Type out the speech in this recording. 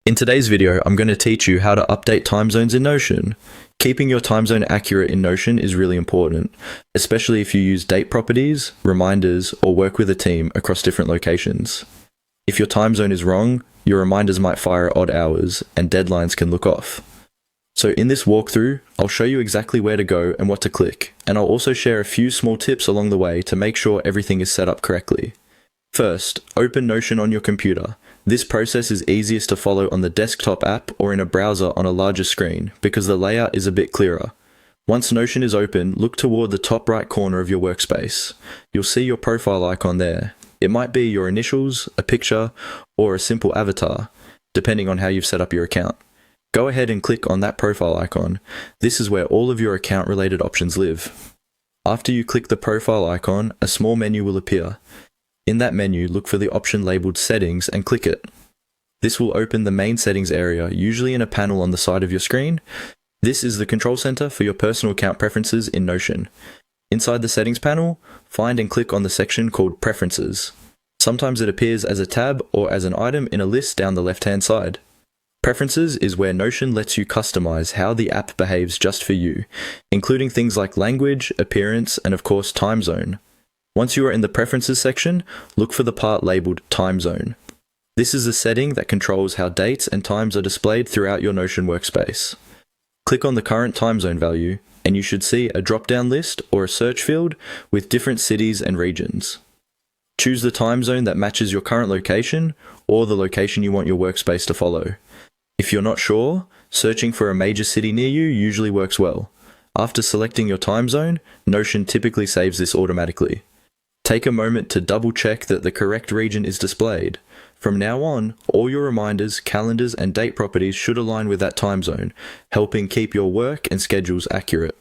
In today's video, I'm going to teach you how to update time zones in Notion. Keeping your time zone accurate in Notion is really important, especially if you use date properties, reminders, or work with a team across different locations. If your time zone is wrong, your reminders might fire at odd hours, and deadlines can look off. So in this walkthrough, I'll show you exactly where to go and what to click, and I'll also share a few small tips along the way to make sure everything is set up correctly. First, open Notion on your computer. This process is easiest to follow on the desktop app or in a browser on a larger screen because the layout is a bit clearer. Once Notion is open, look toward the top right corner of your workspace. You'll see your profile icon there. It might be your initials, a picture, or a simple avatar, depending on how you've set up your account. Go ahead and click on that profile icon. This is where all of your account-related options live. After you click the profile icon, a small menu will appear. In that menu, look for the option labeled Settings and click it. This will open the main settings area, usually in a panel on the side of your screen. This is the control center for your personal account preferences in Notion. Inside the settings panel, find and click on the section called Preferences. Sometimes it appears as a tab or as an item in a list down the left-hand side. Preferences is where Notion lets you customize how the app behaves just for you, including things like language, appearance, and of course time zone. Once you are in the Preferences section, look for the part labeled Time Zone. This is a setting that controls how dates and times are displayed throughout your Notion workspace. Click on the current time zone value, and you should see a drop-down list or a search field with different cities and regions. Choose the time zone that matches your current location or the location you want your workspace to follow. If you're not sure, searching for a major city near you usually works well. After selecting your time zone, Notion typically saves this automatically. Take a moment to double check that the correct region is displayed. From now on, all your reminders, calendars, and date properties should align with that time zone, helping keep your work and schedules accurate.